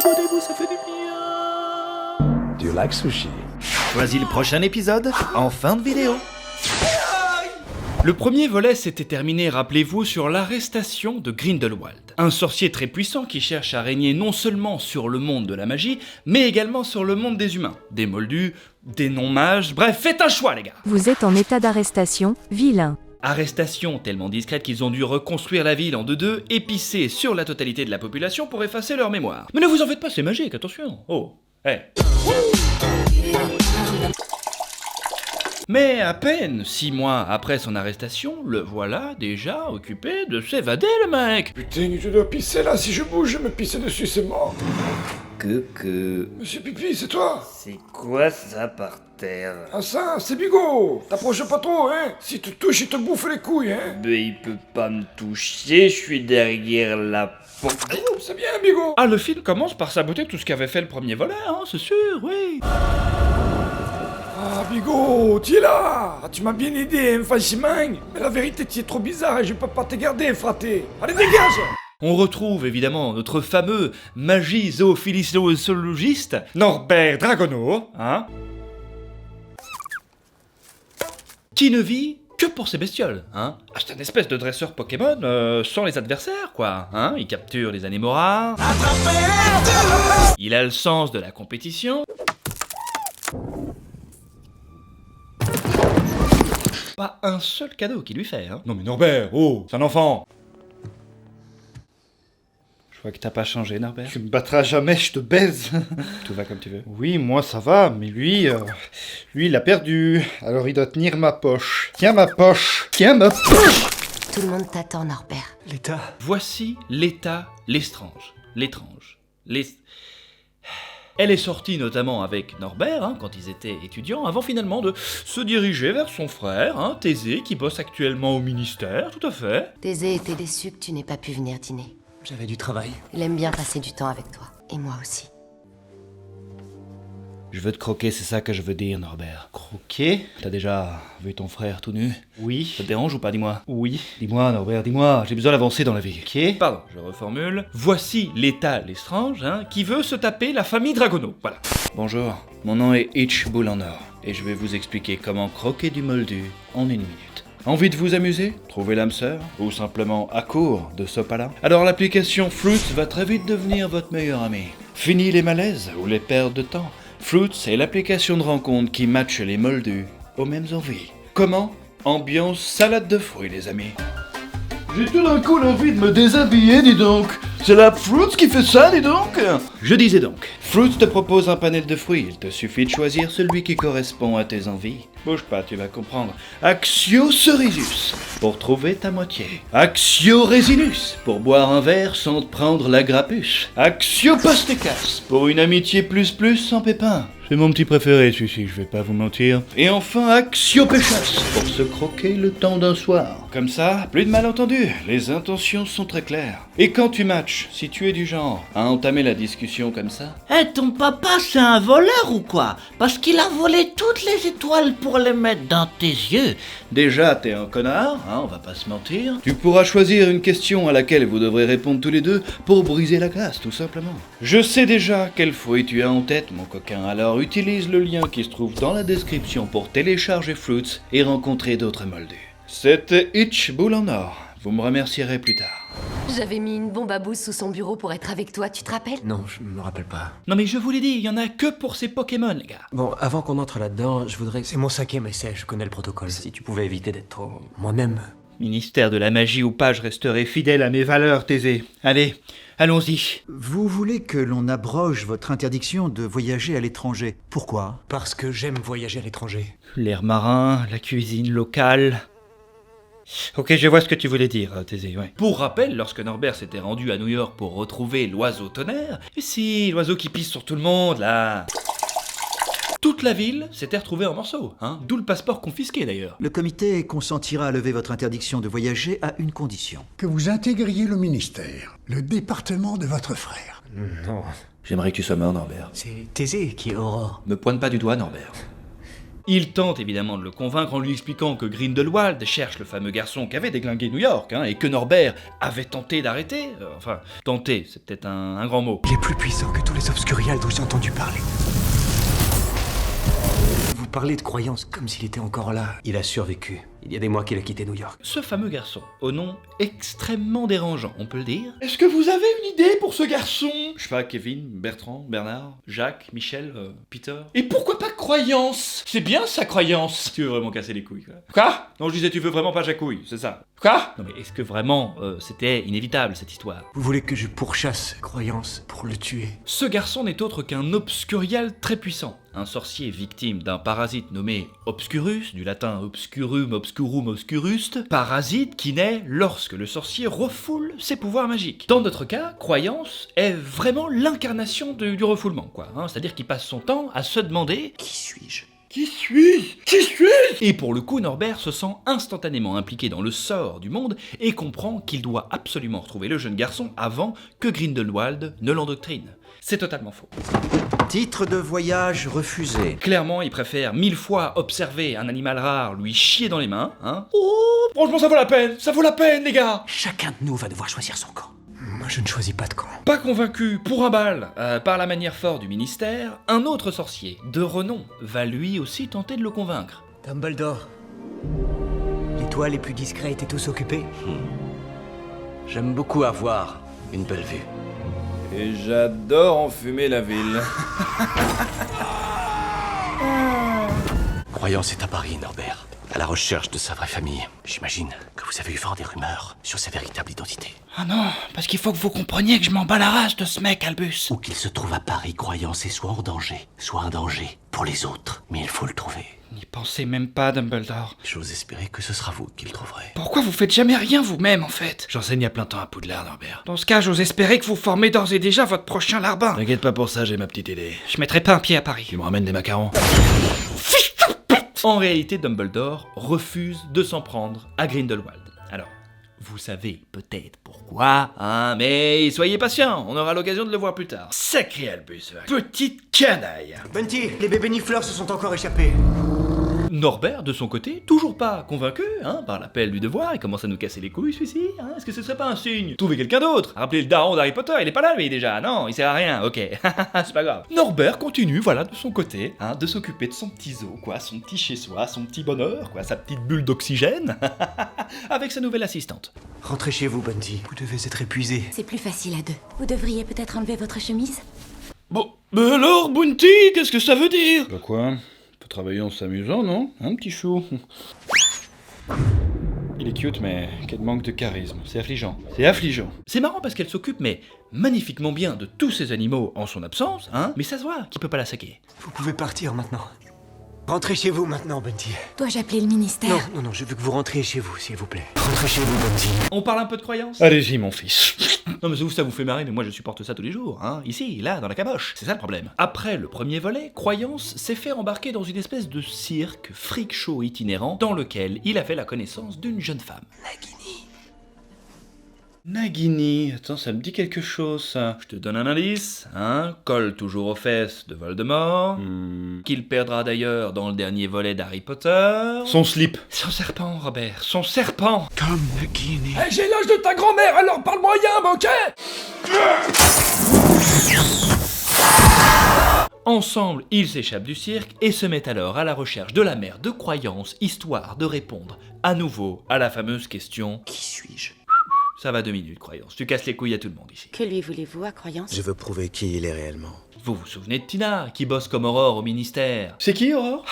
abonnez-vous, ça fait du bien. Do you like sushi? Voici le prochain épisode en fin de vidéo. Le premier volet s'était terminé, rappelez-vous, sur l'arrestation de Grindelwald. Un sorcier très puissant qui cherche à régner non seulement sur le monde de la magie, mais également sur le monde des humains. Des moldus, des non-mages, bref, faites un choix les gars. Vous êtes en état d'arrestation, vilain. Arrestation tellement discrète qu'ils ont dû reconstruire la ville en 2-2 et pisser sur la totalité de la population pour effacer leur mémoire. Mais ne vous en faites pas, c'est magique, attention. Oh, Mais à peine 6 mois après son arrestation, le voilà déjà occupé de s'évader le mec. Putain, je dois pisser là, si je bouge, je me pisse dessus, c'est mort. Coucou. Monsieur Pipi, c'est toi? C'est quoi ça par terre? Ah ça, c'est Bigot. T'approches pas trop, hein. Si tu touches, il te bouffe les couilles, hein. Mais il peut pas me toucher, je suis derrière la porte. Oh, c'est bien, Bigot. Ah, le film commence par saboter tout ce qu'avait fait le premier volet, hein, c'est sûr, oui. Ah, Bigot, tu es là. Ah, tu m'as bien aidé, hein, franchement. Mais la vérité, tu es trop bizarre et je peux pas te garder, fraté. Allez, dégage. On retrouve évidemment notre fameux magizophilissologiste Norbert Dragono, hein, qui ne vit que pour ses bestioles, hein. Ah, c'est une espèce de dresseur Pokémon sans les adversaires, quoi, hein. Il capture les animaux rares. Il a le sens de la compétition. Pas un seul cadeau qu'il lui fait, hein. Non mais Norbert, oh, c'est un enfant. Je vois que t'as pas changé, Norbert. Tu me battras jamais, je te baise. Tout va comme tu veux. Oui, moi ça va, mais lui il a perdu. Alors il doit tenir ma poche. Tiens ma poche. Tiens ma poche. Tout le monde t'attend, Norbert. Voici l'état l'estrange. L'étrange. Elle est sortie notamment avec Norbert, hein, quand ils étaient étudiants, avant finalement de se diriger vers son frère, hein, Thésée, qui bosse actuellement au ministère, tout à fait. Thésée était déçu que tu n'aies pas pu venir dîner. J'avais du travail. Il aime bien passer du temps avec toi. Et moi aussi. Je veux te croquer, c'est ça que je veux dire, Norbert. Croquer? T'as déjà vu ton frère tout nu? Oui. Ça te dérange ou pas, dis-moi? Oui. Dis-moi, Norbert, dis-moi, j'ai besoin d'avancer dans la vie. Ok. Pardon, je reformule. Voici l'état l'estrange, hein, qui veut se taper la famille Dragono. Voilà. Bonjour, mon nom est Hitch Boulanor, et je vais vous expliquer comment croquer du moldu en 1 minute. Envie de vous amuser? Trouver l'âme sœur? Ou simplement à court de sopalin? Alors l'application Fruits va très vite devenir votre meilleur ami. Fini les malaises ou les pertes de temps. Fruits est l'application de rencontre qui matche les moldus aux mêmes envies. Comment? Ambiance salade de fruits, les amis. J'ai tout d'un coup l'envie de me déshabiller, dis donc. C'est la Fruits qui fait ça, dis donc. Je disais donc, Fruits te propose un panel de fruits. Il te suffit de choisir celui qui correspond à tes envies. Bouge pas, tu vas comprendre. Axio Cerisus, pour trouver ta moitié. Axio Resinus, pour boire un verre sans te prendre la grappus. Axio Pastecas, pour une amitié plus sans pépin. C'est mon petit préféré, celui-ci, je vais pas vous mentir. Et enfin, Axio Pechas, pour se croquer le temps d'un soir. Comme ça, plus de malentendus, les intentions sont très claires. Et quand tu matches, si tu es du genre à entamer la discussion comme ça, Ton papa, c'est un voleur ou quoi? Parce qu'il a volé toutes les étoiles pour les mettre dans tes yeux. déjà t'es un connard, hein, on va pas se mentir. Tu pourras choisir une question à laquelle vous devrez répondre tous les deux pour briser la glace, tout simplement. Je sais déjà quel fruit tu as en tête, mon coquin, alors utilise le lien qui se trouve dans la description pour télécharger Fruits et rencontrer d'autres moldus. C'était Hitch Boulanor, vous me remercierez plus tard. J'avais mis une bombe à bouse sous son bureau pour être avec toi, tu te rappelles? Non, je me rappelle pas. Non mais je vous l'ai dit, il y en a que pour ces Pokémon, les gars. Bon, avant qu'on entre là-dedans, je voudrais... C'est mon 5e essai, je connais le protocole. Si tu pouvais éviter d'être trop... moi-même... Ministère de la magie ou pas, je resterai fidèle à mes valeurs, Thésée. Allez, allons-y. Vous voulez que l'on abroge votre interdiction de voyager à l'étranger. Pourquoi? Parce que j'aime voyager à l'étranger. L'air marin, la cuisine locale... Ok, je vois ce que tu voulais dire, Thésée, ouais. Pour rappel, lorsque Norbert s'était rendu à New York pour retrouver l'oiseau tonnerre, et si, l'oiseau qui pisse sur tout le monde, là... Toute la ville s'était retrouvée en morceaux, hein, d'où le passeport confisqué d'ailleurs. Le comité consentira à lever votre interdiction de voyager à une condition. Que vous intégriez le ministère, le département de votre frère. Non. J'aimerais que tu sois mort, Norbert. C'est Thésée qui est Aurore. Me pointe pas du doigt, Norbert. Il tente évidemment de le convaincre en lui expliquant que Grindelwald cherche le fameux garçon qui avait déglingué New York, hein, et que Norbert avait tenté d'arrêter. Enfin, tenter, c'est peut-être un grand mot. Il est plus puissant que tous les Obscurials dont j'ai entendu parler. Vous parlez de croyance comme s'il était encore là. Il a survécu. Il y a des mois qu'il a quitté New York. Ce fameux garçon, au nom extrêmement dérangeant, on peut le dire. Est-ce que vous avez une idée pour ce garçon? Je sais pas, Kevin, Bertrand, Bernard, Jacques, Michel, Peter. Et pourquoi pas croyance? C'est bien sa croyance. Tu veux vraiment casser les couilles, quoi. Quoi? Non, je disais, tu veux vraiment pas Jacouille, c'est ça. Quoi? Non mais est-ce que vraiment c'était inévitable cette histoire? Vous voulez que je pourchasse croyance pour le tuer? Ce garçon n'est autre qu'un obscurial très puissant. Un sorcier victime d'un parasite nommé Obscurus, du latin obscurum, obscurum, obscurust, parasite qui naît lorsque le sorcier refoule ses pouvoirs magiques. Dans notre cas, croyance est vraiment l'incarnation du refoulement, quoi. Hein, c'est-à-dire qu'il passe son temps à se demander « Qui suis-je » Qui suis-je? Qui suis-je? Et pour le coup, Norbert se sent instantanément impliqué dans le sort du monde et comprend qu'il doit absolument retrouver le jeune garçon avant que Grindelwald ne l'endoctrine. C'est totalement faux. Titre de voyage refusé. Clairement, il préfère 1000 fois observer un animal rare lui chier dans les mains, hein. Oh, Franchement, ça vaut la peine, les gars. Chacun de nous va devoir choisir son camp. Moi, je ne choisis pas de camp. Pas convaincu pour un bal par la manière forte du ministère, un autre sorcier de renom va lui aussi tenter de le convaincre. Dumbledore. Les toits les plus discrets étaient tous occupés. J'aime beaucoup avoir une belle vue. Et j'adore enfumer la ville. Croyance est à Paris, Norbert. À la recherche de sa vraie famille. J'imagine que vous avez eu vent des rumeurs sur sa véritable identité. Ah non, parce qu'il faut que vous compreniez que je m'en bats la race de ce mec, Albus. Où qu'il se trouve à Paris, Croyance est soit en danger, soit un danger pour les autres. Mais il faut le trouver. N'y pensez même pas, Dumbledore. J'ose espérer que ce sera vous qui le trouverez. Pourquoi vous faites jamais rien vous-même, en fait? J'enseigne à plein temps à Poudlard, Norbert. Dans ce cas, j'ose espérer que vous formez d'ores et déjà votre prochain larbin. T'inquiète pas pour ça, j'ai ma petite idée. Je mettrai pas un pied à Paris. Tu me ramènes des macarons. En réalité, Dumbledore refuse de s'en prendre à Grindelwald. Alors, vous savez peut-être pourquoi, hein, mais soyez patient, on aura l'occasion de le voir plus tard. Sacré Albus, petite canaille. Bunty, les bébés nifleurs se sont encore échappés. Norbert, de son côté, toujours pas convaincu, hein, par l'appel du devoir, il commence à nous casser les couilles celui-ci, hein, est-ce que ce serait pas un signe? Trouvez quelqu'un d'autre. Rappelez le daron d'Harry Potter, il est pas là lui déjà, non, il sert à rien, ok, c'est pas grave. Norbert continue, voilà, de son côté, hein, de s'occuper de son petit zoo, quoi, son petit chez-soi, son petit bonheur, quoi, sa petite bulle d'oxygène, avec sa nouvelle assistante. Rentrez chez vous, Bunty. Vous devez être épuisé. C'est plus facile à deux. Vous devriez peut-être enlever votre chemise. Bon, mais alors, Bounty, qu'est-ce que ça veut dire? Bah quoi? On peut travailler en s'amusant, non? Hein, petit chou? Il est cute, mais quel manque de charisme. C'est affligeant. C'est affligeant. C'est marrant parce qu'elle s'occupe, mais magnifiquement bien, de tous ces animaux en son absence, hein, mais ça se voit qu'il peut pas la saquer. Vous pouvez partir maintenant. Rentrez chez vous maintenant, Bunty. Dois-je appeler le ministère? Non, je veux que vous rentriez chez vous, s'il vous plaît. Rentrez chez vous, Bunty. On parle un peu de croyance? Allez-y, mon fils. Non mais ça vous fait marrer, mais moi je supporte ça tous les jours, hein, ici, là, dans la caboche, c'est ça le problème. Après le premier volet, Croyance s'est fait embarquer dans une espèce de cirque, freak show itinérant, dans lequel il a fait la connaissance d'une jeune femme. Nagini, attends, ça me dit quelque chose, ça. Je te donne un indice, hein, colle toujours aux fesses de Voldemort, qu'il perdra d'ailleurs dans le dernier volet d'Harry Potter. Son slip. Son serpent, Robert, son serpent. Comme Nagini. Hey, j'ai l'âge de ta grand-mère, alors parle moyen, ok? Ensemble, ils s'échappent du cirque et se mettent alors à la recherche de la mère de Croyance, histoire de répondre à nouveau à la fameuse question « Qui suis-je » Ça va 2 minutes, Croyance. Tu casses les couilles à tout le monde ici. Que lui voulez-vous à Croyance? Je veux prouver qui il est réellement. Vous vous souvenez de Tina, qui bosse comme Aurore au ministère? C'est qui, Aurore?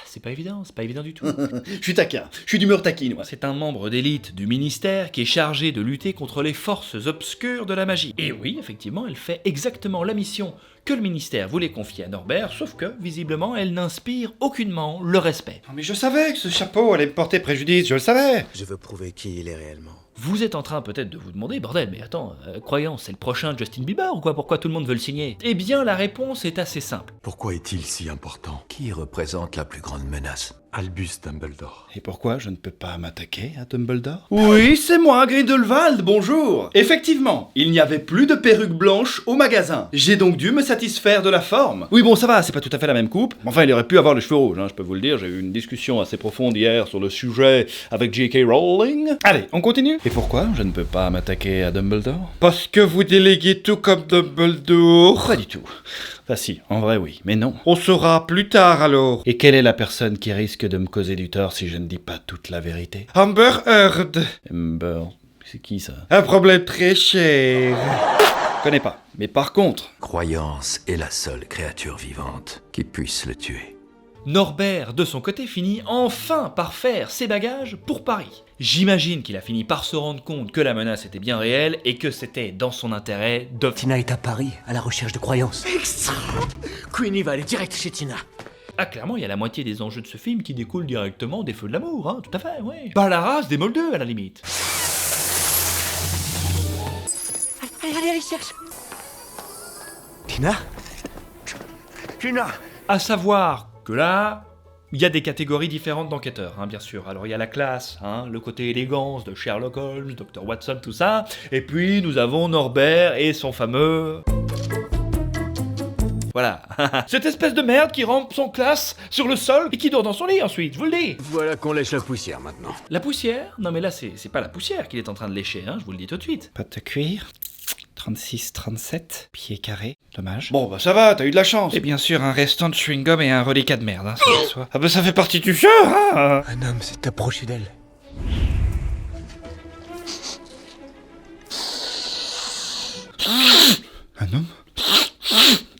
C'est pas évident du tout. Je suis taquin. Je suis d'humeur taquine, moi. C'est un membre d'élite du ministère qui est chargé de lutter contre les forces obscures de la magie. Et oui, effectivement, elle fait exactement la mission que le ministère voulait confier à Norbert, sauf que, visiblement, elle n'inspire aucunement le respect. Non mais je savais que ce chapeau allait me porter préjudice, je le savais. Je veux prouver qui il est réellement. Vous êtes en train peut-être de vous demander, bordel, mais attends, Croyance, c'est le prochain Justin Bieber ou quoi? Pourquoi tout le monde veut le signer? Eh bien, la réponse est assez simple. Pourquoi est-il si important? Qui représente la plus grande menace? Albus Dumbledore. Et pourquoi je ne peux pas m'attaquer à Dumbledore? Oui, c'est moi, Grindelwald, bonjour. Effectivement, il n'y avait plus de perruque blanche au magasin. J'ai donc dû me satisfaire de la forme. Oui, bon, ça va, c'est pas tout à fait la même coupe. Enfin, il aurait pu avoir les cheveux rouges, hein, je peux vous le dire. J'ai eu une discussion assez profonde hier sur le sujet avec J.K. Rowling. Allez, on continue. Et pourquoi je ne peux pas m'attaquer à Dumbledore? Parce que vous déléguez tout comme Dumbledore. Pas du tout. Enfin si, en vrai oui, mais non. On saura plus tard alors. Et quelle est la personne qui risque de me causer du tort si je ne dis pas toute la vérité? Amber Heard. Amber, c'est qui ça? Un problème très cher. Je connais pas, mais par contre... Croyance est la seule créature vivante qui puisse le tuer. Norbert, de son côté, finit enfin par faire ses bagages pour Paris. J'imagine qu'il a fini par se rendre compte que la menace était bien réelle et que c'était dans son intérêt de... Tina est à Paris, à la recherche de croyances. Extra. Queenie va aller direct chez Tina. Ah, clairement, il y a la moitié des enjeux de ce film qui découlent directement des feux de l'amour, hein, tout à fait, ouais. Pas la race des Moldeux, à la limite. Allez, cherche. Tina. À savoir que là, il y a des catégories différentes d'enquêteurs, hein, bien sûr. Alors il y a la classe, hein, le côté élégance de Sherlock Holmes, Dr. Watson, tout ça. Et puis nous avons Norbert et son fameux... Voilà. Cette espèce de merde qui rampe son classe sur le sol et qui dort dans son lit ensuite, je vous le dis. Voilà qu'on lèche la poussière maintenant. La poussière? Non mais là c'est pas la poussière qu'il est en train de lécher, hein, je vous le dis tout de suite. Pâte de cuir, 36-37, pieds carrés, dommage. Bon bah ça va, t'as eu de la chance. Et bien sûr un restant de chewing-gum et un reliquat de merde, hein, ça va de soi. Ah bah ça fait partie du jeu, hein. Un homme s'est approché d'elle. Un homme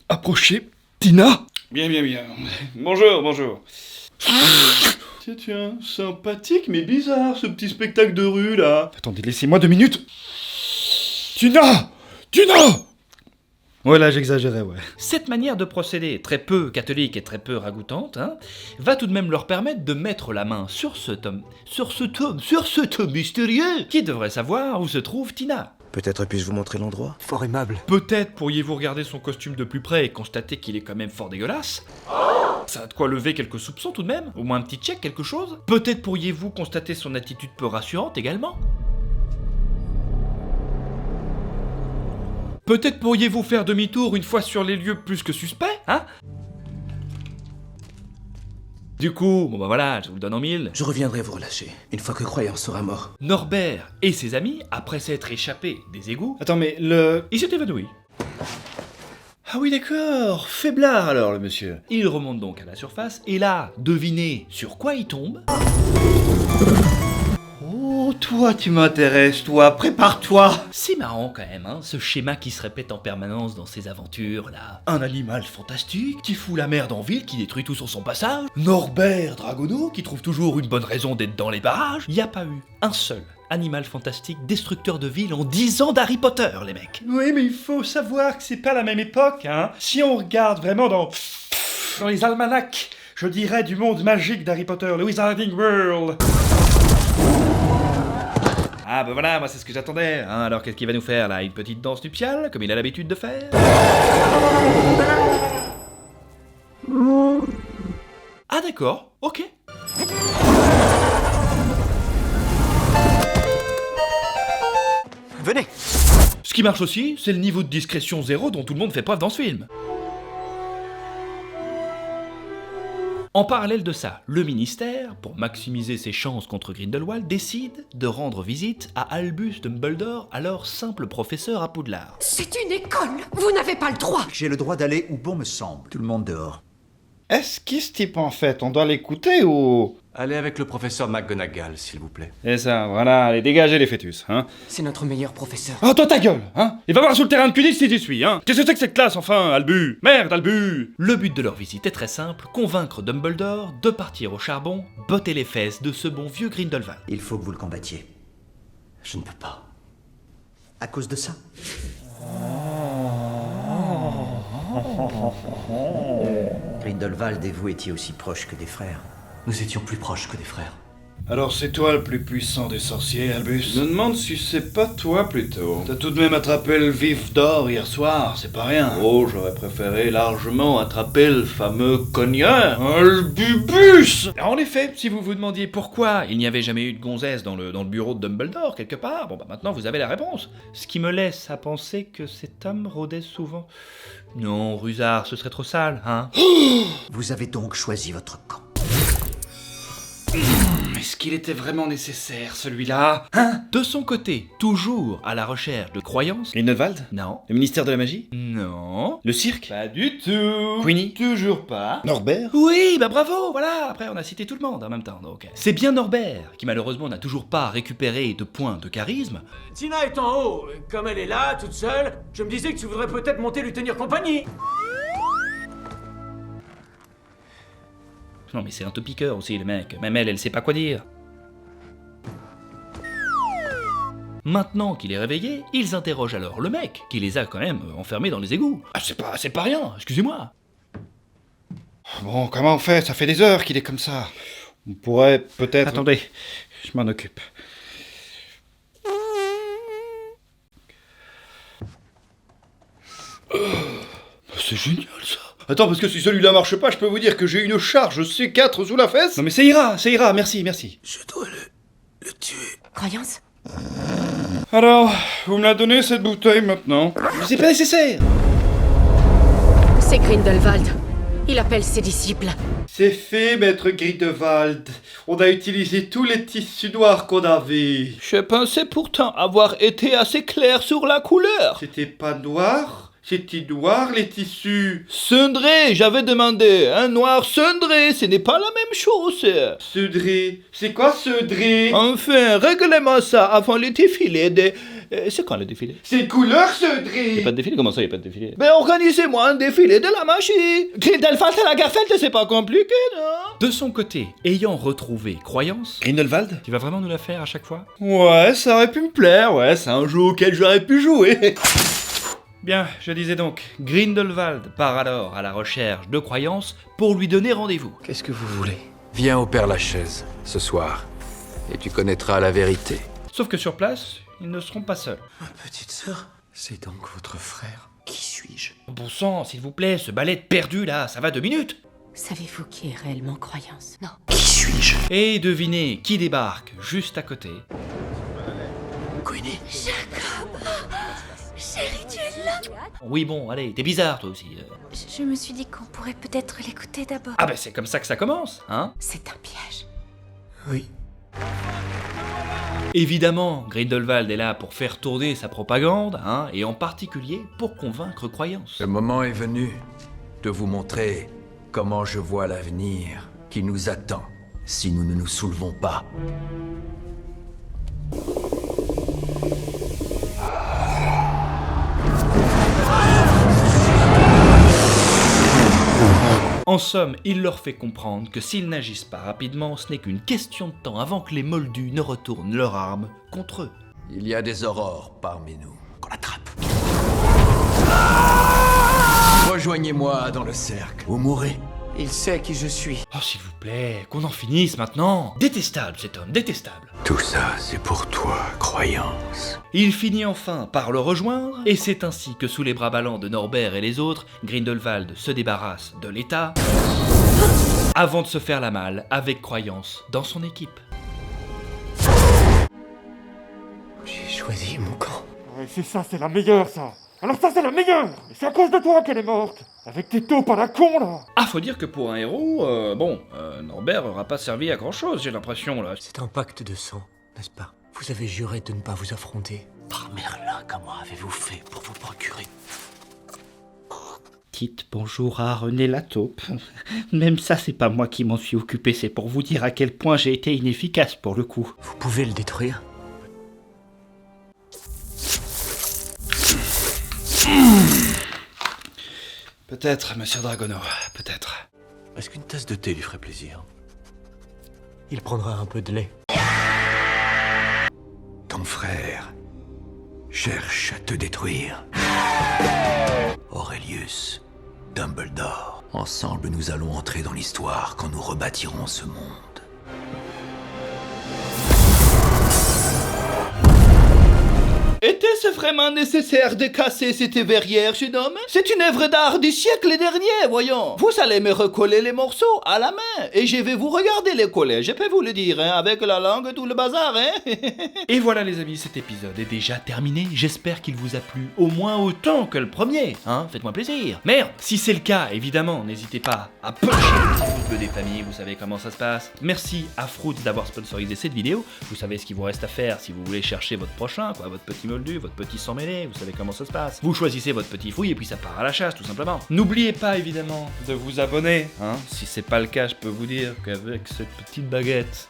approché Tina. Bien. Bonjour. Tiens, sympathique mais bizarre ce petit spectacle de rue là. Attendez, laissez-moi 2 minutes. Tina. Ouais, là j'exagérais, ouais. Cette manière de procéder, très peu catholique et très peu ragoûtante, hein, va tout de même leur permettre de mettre la main sur ce tome mystérieux qui devrait savoir où se trouve Tina. Peut-être puis-je vous montrer l'endroit? Fort aimable. Peut-être pourriez-vous regarder son costume de plus près et constater qu'il est quand même fort dégueulasse. Ça a de quoi lever quelques soupçons tout de même. Au moins un petit check, quelque chose. Peut-être pourriez-vous constater son attitude peu rassurante également. Peut-être pourriez-vous faire demi-tour une fois sur les lieux plus que suspects, hein? Du coup, bon bah voilà, je vous le donne en 1000. Je reviendrai vous relâcher, une fois que Croyance sera mort. Norbert et ses amis, après s'être échappés des égouts... Attends, mais le... Il s'est évanoui. Ah oui, d'accord, faiblard alors le monsieur. Il remonte donc à la surface, et là, devinez sur quoi il tombe? Oh, toi, tu m'intéresses, toi, prépare-toi. C'est marrant quand même, hein, ce schéma qui se répète en permanence dans ces aventures, là. Un animal fantastique qui fout la merde en ville, qui détruit tout sur son passage. Norbert Dragono qui trouve toujours une bonne raison d'être dans les barrages. Y a pas eu un seul animal fantastique destructeur de ville en 10 ans d'Harry Potter, les mecs. Oui, mais il faut savoir que c'est pas la même époque, hein. Si on regarde vraiment dans les almanachs, je dirais du monde magique d'Harry Potter, le Wizarding World. Ah bah voilà, moi c'est ce que j'attendais, hein. Alors qu'est-ce qu'il va nous faire là? Une petite danse nuptiale, comme il a l'habitude de faire? Ah d'accord, ok. Venez. Ce qui marche aussi, c'est le niveau de discrétion zéro dont tout le monde fait preuve dans ce film. En parallèle de ça, le ministère, pour maximiser ses chances contre Grindelwald, décide de rendre visite à Albus Dumbledore, alors simple professeur à Poudlard. C'est une école. Vous n'avez pas le droit. J'ai le droit d'aller où bon me semble. Tout le monde dehors. Est-ce qui ce type en fait? On doit l'écouter ou... Allez avec le professeur McGonagall, s'il vous plaît. Et ça, voilà, allez, dégagez les fœtus, hein. C'est notre meilleur professeur. Oh, toi ta gueule, hein. Et va voir sur le terrain de Quidditch si t'y suis, hein. Qu'est-ce que c'est que cette classe, enfin, Albus? Merde, Albus. Le but de leur visite est très simple, convaincre Dumbledore de partir au charbon, botter les fesses de ce bon vieux Grindelwald. Il faut que vous le combattiez. Je ne peux pas. À cause de ça. Grindelwald et vous étiez aussi proches que des frères. Nous étions plus proches que des frères. Alors c'est toi le plus puissant des sorciers, Albus? Je me demande si c'est pas toi plutôt. T'as tout de même attrapé le vif d'or hier soir, c'est pas rien. Oh, j'aurais préféré largement attraper le fameux cogneur, Albubus. En effet, si vous vous demandiez pourquoi il n'y avait jamais eu de gonzesse dans le bureau de Dumbledore quelque part, bon bah maintenant vous avez la réponse. Ce qui me laisse à penser que cet homme rôdait souvent. Non, Rusard, ce serait trop sale, hein? Vous avez donc choisi votre camp. Est-ce qu'il était vraiment nécessaire, celui-là? Hein? De son côté, toujours à la recherche de croyances... Grindelwald? Non. Le ministère de la magie? Non. Le cirque? Pas du tout. Queenie? Toujours pas. Norbert? Oui, bah bravo, voilà. Après, on a cité tout le monde en même temps, donc... C'est bien Norbert, qui malheureusement n'a toujours pas récupéré de points de charisme. Tina est en haut. Comme elle est là, toute seule, je me disais que tu voudrais peut-être monter lui tenir compagnie. Non mais c'est un topiqueur aussi, le mec. Même elle sait pas quoi dire. Maintenant qu'il est réveillé, ils interrogent alors le mec, qui les a quand même enfermés dans les égouts. Ah, c'est pas rien, excusez-moi. Bon, comment on fait? Ça fait des heures qu'il est comme ça. On pourrait peut-être... Attendez, je m'en occupe. C'est génial ça. Attends, parce que si celui-là marche pas, je peux vous dire que j'ai une charge C4 sous la fesse. Non mais ça ira, merci. Je dois le tuer. Croyance? Alors, vous me la donnez cette bouteille maintenant? C'est pas nécessaire. C'est Grindelwald. Il appelle ses disciples. C'est fait, maître Grindelwald. On a utilisé tous les tissus noirs qu'on avait. Je pensais pourtant avoir été assez clair sur la couleur. C'était pas noir? C'était noir les tissus. Cendré, j'avais demandé un noir cendré, ce n'est pas la même chose. Cendré, c'est quoi cendré? Enfin, réglez-moi ça avant le défilé de... c'est quand le défilé? C'est couleur cendré. Y'a pas de défilé? Comment ça y'a pas de défilé? Ben organisez-moi un défilé de la magie. Grindelwald et la Garfeld, c'est pas compliqué, non? De son côté, ayant retrouvé Croyance... Grindelwald? Tu vas vraiment nous la faire à chaque fois? Ouais, ça aurait pu me plaire, ouais, c'est un jeu auquel j'aurais pu jouer. Bien, je disais donc, Grindelwald part alors à la recherche de Croyance pour lui donner rendez-vous. Qu'est-ce que vous voulez? Viens au Père-Lachaise, ce soir, et tu connaîtras la vérité. Sauf que sur place, ils ne seront pas seuls. Ma petite sœur? C'est donc votre frère? Qui suis-je? Bon sang, s'il vous plaît, ce balai perdu là, ça va 2 minutes. Savez-vous qui est réellement Croyance? Non. Qui suis-je? Et devinez qui débarque juste à côté. Queenie. Chérie, tu es là? Oui bon, allez, t'es bizarre toi aussi. Je me suis dit qu'on pourrait peut-être l'écouter d'abord. Ah ben c'est comme ça que ça commence, hein? C'est un piège. Oui. Évidemment, Grindelwald est là pour faire tourner sa propagande, hein, et en particulier pour convaincre Croyance. Le moment est venu de vous montrer comment je vois l'avenir qui nous attend si nous ne nous soulevons pas. En somme, il leur fait comprendre que s'ils n'agissent pas rapidement, ce n'est qu'une question de temps avant que les Moldus ne retournent leurs armes contre eux. Il y a des aurores parmi nous qu'on attrape. Rejoignez-moi dans le cercle ou mourrez. Il sait qui je suis. Oh s'il vous plaît, qu'on en finisse maintenant. Détestable cet homme, détestable. Tout ça, c'est pour toi, Croyance. Il finit enfin par le rejoindre, et c'est ainsi que sous les bras ballants de Norbert et les autres, Grindelwald se débarrasse de l'État, avant de se faire la malle avec Croyance dans son équipe. J'ai choisi mon camp. Ouais, c'est ça, c'est la meilleure, ça. Alors ça, c'est la meilleure. Et c'est à cause de toi qu'elle est morte. Avec tes taupes à la con, là. Ah, faut dire que pour un héros, Norbert aura pas servi à grand chose, j'ai l'impression, là. C'est un pacte de sang, n'est-ce pas? Vous avez juré de ne pas vous affronter. Par Merlin, comment avez-vous fait pour vous procurer? Dites bonjour à René la taupe. Même ça, c'est pas moi qui m'en suis occupé, c'est pour vous dire à quel point j'ai été inefficace pour le coup. Vous pouvez le détruire? Peut-être, monsieur Dragono, peut-être. Est-ce qu'une tasse de thé lui ferait plaisir? Il prendra un peu de lait. Ton frère cherche à te détruire. Aurelius, Dumbledore. Ensemble, nous allons entrer dans l'histoire quand nous rebâtirons ce monde. Est-ce vraiment nécessaire de casser cette verrière, jeune homme? C'est une œuvre d'art du siècle dernier, voyons. Vous allez me recoller les morceaux à la main, et je vais vous regarder les coller, je peux vous le dire, hein, avec la langue, tout le bazar, hein. Et voilà les amis, cet épisode est déjà terminé. J'espère qu'il vous a plu au moins autant que le premier, hein, faites-moi plaisir. Merde, si c'est le cas, évidemment, n'hésitez pas à puncher le petit pouce bleu des familles, vous savez comment ça se passe. Merci à Fruits d'avoir sponsorisé cette vidéo. Vous savez ce qu'il vous reste à faire si vous voulez chercher votre prochain, quoi, votre petit moldu, votre petit sang mêlé, vous savez comment ça se passe. Vous choisissez votre petit fouille et puis ça part à la chasse, tout simplement. N'oubliez pas évidemment de vous abonner, hein. Si c'est pas le cas, je peux vous dire qu'avec cette petite baguette,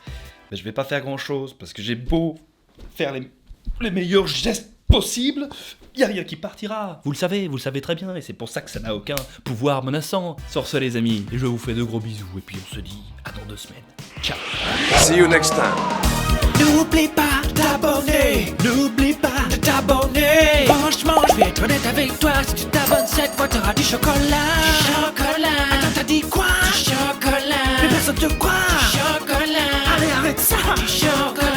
ben, je vais pas faire grand chose parce que j'ai beau faire les meilleurs gestes possibles, y a rien qui partira. Vous le savez très bien, et c'est pour ça que ça n'a aucun pouvoir menaçant. Sur ce les amis, je vous fais de gros bisous, et puis on se dit à dans 2 semaines. Ciao. See you next time. N'oublie pas de t'abonner, n'oublie pas de t'abonner. Franchement, je vais être honnête avec toi, si tu t'abonnes cette fois, t'auras du chocolat. Du chocolat. Attends, t'as dit quoi? Du chocolat. Mais personne te croit. Du chocolat. Allez, arrête ça. Du chocolat.